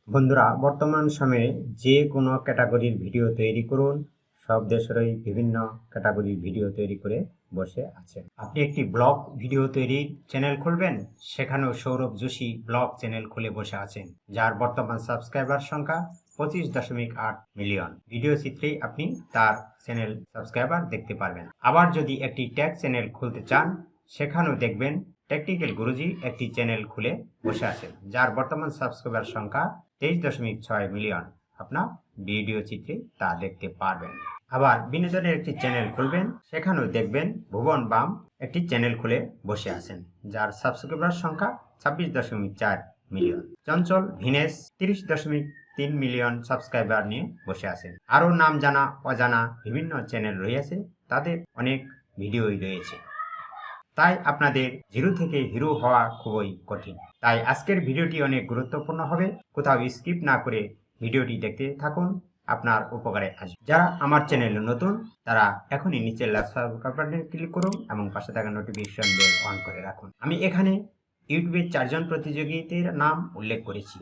বন্ধুরা, বর্তমান সময়ে যে কোনো ক্যাটাগরির ভিডিও তৈরি করুন, সব দেশেরই বিভিন্ন ক্যাটাগরির ভিডিও তৈরি করে বসে আছেন। আপনি একটি ব্লগ ভিডিও তৈরির চ্যানেল খুলবেন, সেখানেও সৌরভ যোশী ব্লগ চ্যানেল খুলে বসে আছেন, যার বর্তমান সাবস্ক্রাইবার সংখ্যা 25.8 মিলিয়ন। ভিডিও চিত্রেই আপনি তার চ্যানেল সাবস্ক্রাইবার দেখতে পারবেন। আবার যদি একটি ট্যাগ চ্যানেল খুলতে চান, সেখানেও দেখবেন টেকনিক্যাল গুরুজি একটি চ্যানেল খুলে বসে আছেন, যার বর্তমান সাবস্ক্রাইবার সংখ্যা 23.6 মিলিয়ন। আপনার ভিডিও চিত্রে তা দেখতে পারবেন। আবার বিনোদনের একটি চ্যানেল খুলবেন, সেখানেও দেখবেন ভুবন বাম একটি চ্যানেল খুলে বসে আছেন, যার সাবস্ক্রাইবার সংখ্যা 26.4 মিলিয়ন। চঞ্চল ভিনেশ 30.3 মিলিয়ন সাবস্ক্রাইবার নিয়ে বসে আছেন। আরও নাম জানা অজানা বিভিন্ন চ্যানেল রয়েছে, তাদের অনেক ভিডিওই রয়েছে। তাই আপনাদের জিরো থেকে হিরো হওয়া খুবই কঠিন। তাই আজকের ভিডিওটি অনেক গুরুত্বপূর্ণ হবে, কোথাও স্কিপ না করে ভিডিওটি দেখতে থাকুন, আপনার উপকারে আসবে। যারা আমার চ্যানেলে নতুন, তারা এখনই নিচের সাবস্ক্রাইব বাটনে ক্লিক করুন এবং পাশে থাকা নোটিফিকেশন বেল অন করে রাখুন। আমি এখানে ইউটিউবের 4 জন প্রতিযোগীদের নাম উল্লেখ করেছি।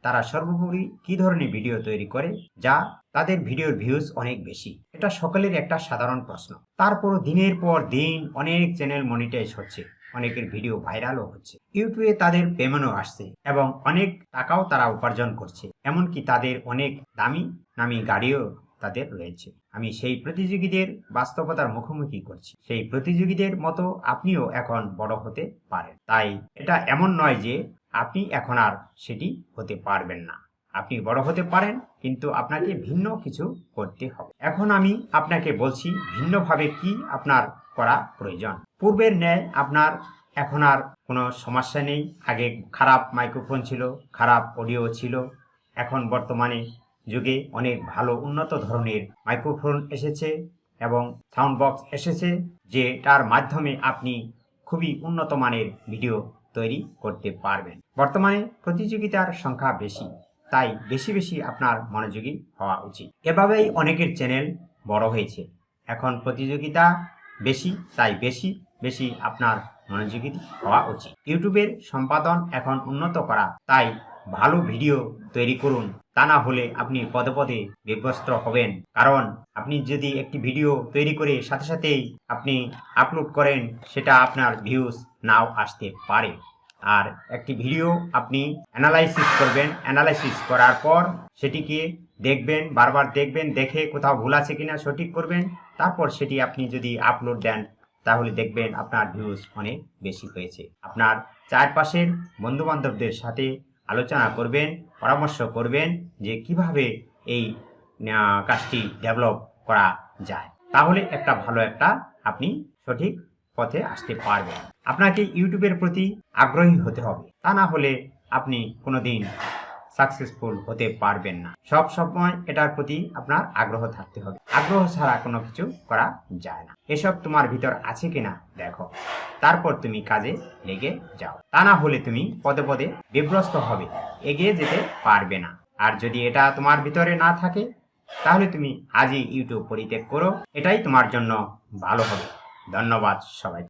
তারা সর্বোপরি কি ধরনের ভিডিও তৈরি করে যা তাদের ভিডিওর ভিউজ অনেক বেশি, এটা সকলের একটা সাধারণ প্রশ্ন। তারপরও দিনের পর দিন অনেক চ্যানেল মনিটাইজ হচ্ছে, অনেকের ভিডিও ভাইরালও হচ্ছে, ইউটিউবে তাদের পেমেন্টও আসছে এবং অনেক টাকাও তারা উপার্জন করছে। এমনকি তাদের অনেক দামি নামি গাড়িও তাদের রয়েছে। আমি সেই প্রতিযোগীদের বাস্তবতার মুখোমুখি করছি। সেই প্রতিযোগীদের মতো আপনিও এখন বড় হতে পারেন। তাই এটা এমন নয় যে আপনি এখন আর সেটি হতে পারবেন না। আপনি বড় হতে পারেন, কিন্তু আপনাকে ভিন্ন কিছু করতে হবে। এখন আমি আপনাকে বলছি ভিন্নভাবে কি আপনার করা প্রয়োজন। পূর্বের ন্যায় আপনার এখন আর কোনো সমস্যা নেই। আগে খারাপ মাইক্রোফোন ছিল, খারাপ অডিও ছিল, এখন বর্তমানে যুগে অনেক ভালো উন্নত ধরনের মাইক্রোফোন এসেছে এবং সাউন্ড বক্স এসেছে, যেটার মাধ্যমে আপনি খুবই উন্নত মানের ভিডিও তৈরি করতে পারবেন। বর্তমানে প্রতিযোগিতার সংখ্যা বেশি, তাই বেশি বেশি আপনার মনোযোগী হওয়া উচিত। এভাবেই অনেকের চ্যানেল বড় হয়েছে। এখন প্রতিযোগিতা বেশি, তাই বেশি বেশি আপনার মনোযোগী হওয়া উচিত। ইউটিউবের সম্পাদন এখন উন্নত করা, তাই ভালো ভিডিও তৈরি করুন, তা না হলে আপনি পদে পদে বিভ্রস্ত হবেন। কারণ আপনি যদি একটি ভিডিও তৈরি করে সাথে সাথেই আপনি আপলোড করেন, সেটা আপনার ভিউজ নাও আসতে পারে। আর একটি ভিডিও আপনি অ্যানালাইসিস করবেন, অ্যানালাইসিস করার পর সেটিকে দেখবেন, বারবার দেখবেন, দেখে কোথাও ভুল আছে কিনা সঠিক করবেন। তারপর সেটি আপনি যদি আপলোড দেন, তাহলে দেখবেন আপনার ভিউজ অনেক বেশি হয়েছে। আপনার চারপাশের বন্ধুবান্ধবদের সাথে আলোচনা করবেন, পরামর্শ করবেন যে কিভাবে এই কাজটি ডেভেলপ করা যায়। তাহলে একটা ভালো একটা আপনি সঠিক পথে আসতে পারবেন। আপনাকে ইউটিউবের প্রতি আগ্রহী হতে হবে, তা না হলে আপনি কোনোদিন সাকসেসফুল হতে পারবেন না। সব সময় এটার প্রতি আপনার আগ্রহ থাকতে হবে। আগ্রহ ছাড়া কোনো কিছু করা যায় না। এসব তোমার ভিতর আছে কিনা দেখো, তারপর তুমি কাজে লেগে যাও। তা না হলে তুমি পদে পদে বিভ্রস্ত হবে, এগিয়ে যেতে পারবে না। আর যদি এটা তোমার ভিতরে না থাকে, তাহলে তুমি আজই ইউটিউব পরিত্যাগ করো, এটাই তোমার জন্য ভালো হবে। ধন্যবাদ সবাই।